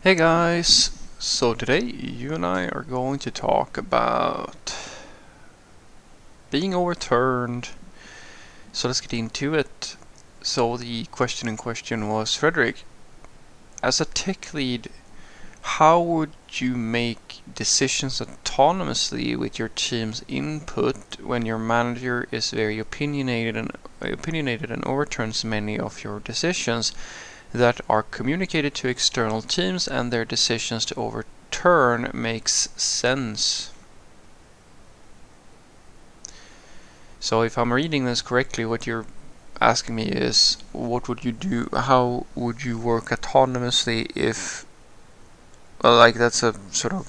Hey guys, so today you and I are going to talk about being overturned. So let's get into it. So the question in question was, Frederick, as a tech lead, how would you make decisions autonomously with your team's input when your manager is very opinionated and overturns many of your decisions that are communicated to external teams and their decisions to overturn makes sense? So if I'm reading this correctly, what you're asking me is, what would you do? How would you work autonomously if, well, like that's a sort of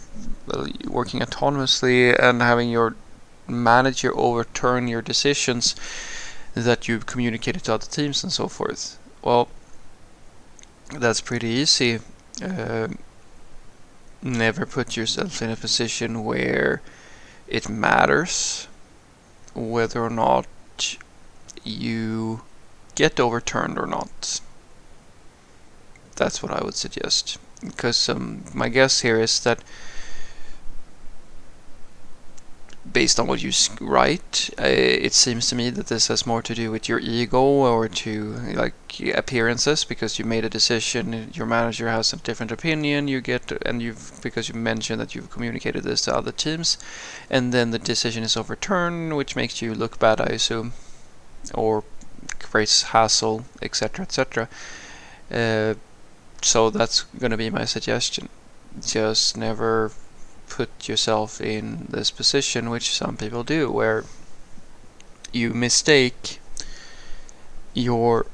working autonomously and having your manager overturn your decisions that you've communicated to other teams and so forth. Well, that's pretty easy. Uh, Never put yourself in a position where it matters whether or not you get overturned or not. That's what I would suggest. Because my guess here is that based on what you write, it seems to me that this has more to do with your ego or to like appearances, because you made a decision, your manager has a different opinion, you get, and you've, because you mentioned that you've communicated this to other teams, and then the decision is overturned, which makes you look bad, I assume, or creates hassle, etc., etc. Uh, so that's gonna be my suggestion. Just never put yourself in this position, which some people do, where you mistake your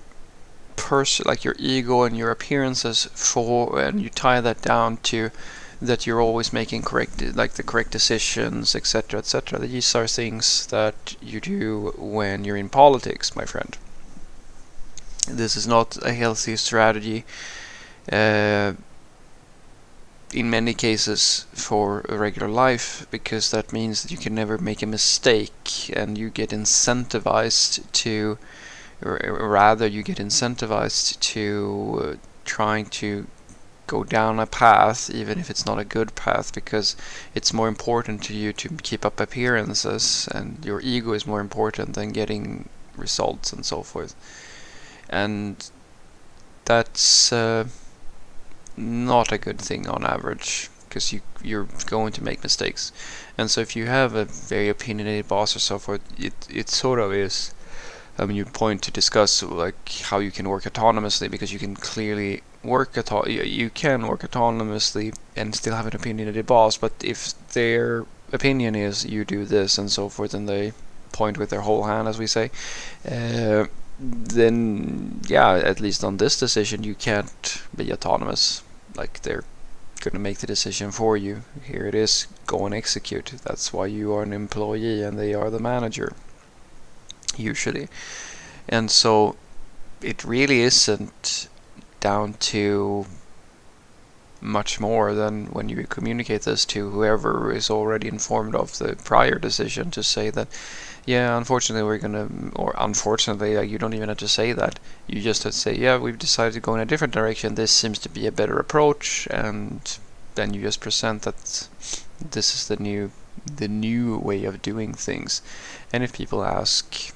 like your ego and your appearances for, and you tie that down to that you're always making the correct decisions, etc., etc. These are things that you do when you're in politics, my friend. This is not a healthy strategy. Uh, in many cases for a regular life, because that means that you can never make a mistake and you get incentivized to, or rather you get incentivized to trying to go down a path even if it's not a good path, because it's more important to you to keep up appearances and your ego is more important than getting results and so forth. And that's not a good thing on average, because you're going to make mistakes. And so if you have a very opinionated boss or so forth, it sort of is, you point to discuss like how you can work autonomously, because you can clearly you can work autonomously and still have an opinionated boss. But if their opinion is you do this and so forth, and they point with their whole hand, as we say, then yeah, at least on this decision you can't be autonomous. Like, they're gonna make the decision for you. Here it is, go and execute. That's why you are an employee and they are the manager, usually. And so it really isn't down to much more than when you communicate this to whoever is already informed of the prior decision, to say that, yeah, unfortunately we're gonna, or unfortunately, like, you don't even have to say that. You just have to say, yeah, we've decided to go in a different direction. This seems to be a better approach, and then you just present that this is the new way of doing things. And if people ask,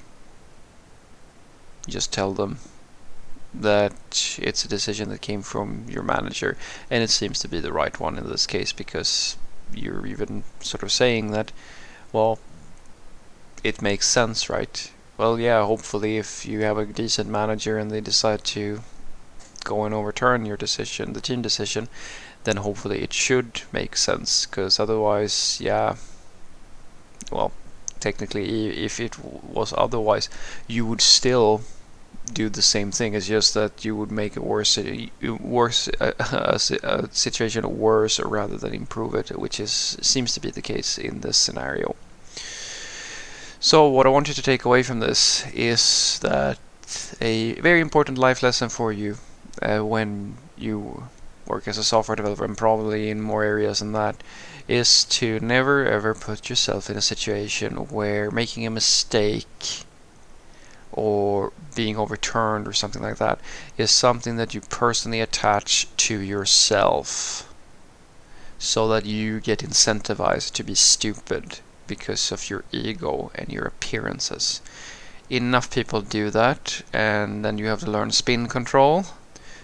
just tell them that it's a decision that came from your manager, and it seems to be the right one in this case, because you're even sort of saying that, well, it makes sense, right? Well, yeah, hopefully if you have a decent manager and they decide to go and overturn your decision, the team decision, then hopefully it should make sense, because otherwise, yeah, well, technically, if it was otherwise, you would still do the same thing. It's just that you would make it worse, a situation worse rather than improve it, which seems to be the case in this scenario. So what I want you to take away from this is that a very important life lesson for you when you work as a software developer, and probably in more areas than that, is to never ever put yourself in a situation where making a mistake or being overturned or something like that is something that you personally attach to yourself, so that you get incentivized to be stupid because of your ego and your appearances. Enough people do that, and then you have to learn spin control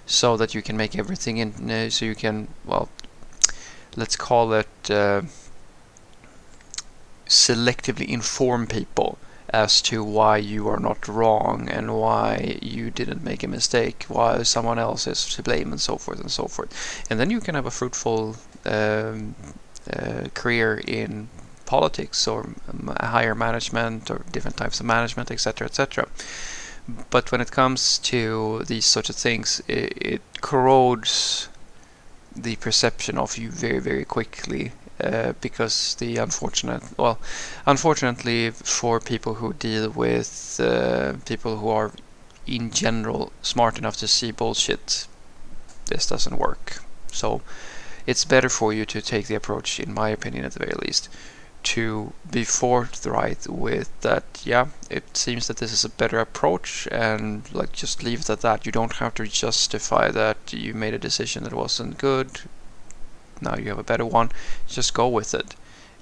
so that you can make everything in, so you can, well, let's call it selectively inform people as to why you are not wrong and why you didn't make a mistake, why someone else is to blame, and so forth and so forth. And then you can have a fruitful career in politics or higher management or different types of management, etc., etc. But when it comes to these sorts of things, it corrodes the perception of you very, very quickly, because unfortunately for people who deal with people who are in general smart enough to see bullshit, this doesn't work. So it's better for you to take the approach, in my opinion at the very least, to be forthright with that. Yeah, it seems that this is a better approach, and like just leave it at that. You don't have to justify that you made a decision that wasn't good. Now you have a better one. Just go with it,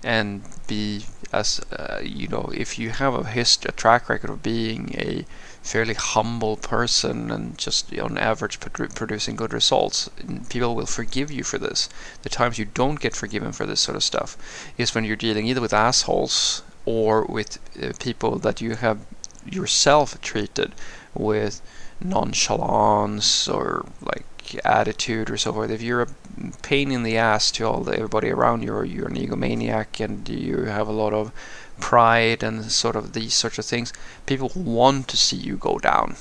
and be as if you have a track record of being a fairly humble person and just on average producing good results, people will forgive you for this. The times you don't get forgiven for this sort of stuff is when you're dealing either with assholes or with people that you have yourself treated with nonchalance or like attitude or so forth. If you're a pain in the ass to everybody around you, or you're an egomaniac and you have a lot of pride and sort of these sorts of things, people want to see you go down.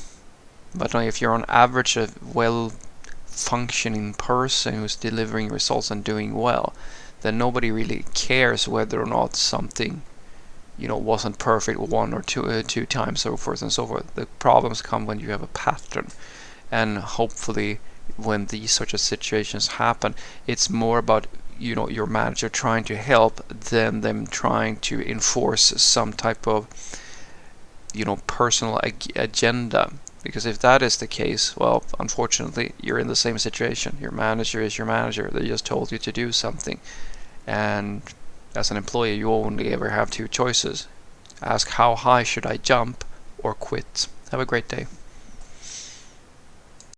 But if you're on average a well functioning person who's delivering results and doing well, then nobody really cares whether or not something wasn't perfect one or two times, so forth and so forth. The problems come when you have a pattern, and hopefully when these such of situations happen, it's more about your manager trying to help than them trying to enforce some type of personal agenda. Because if that is the case, well, unfortunately, you're in the same situation. Your manager is your manager. They just told you to do something, and as an employee, you only ever have two choices: ask how high should I jump, or quit. Have a great day.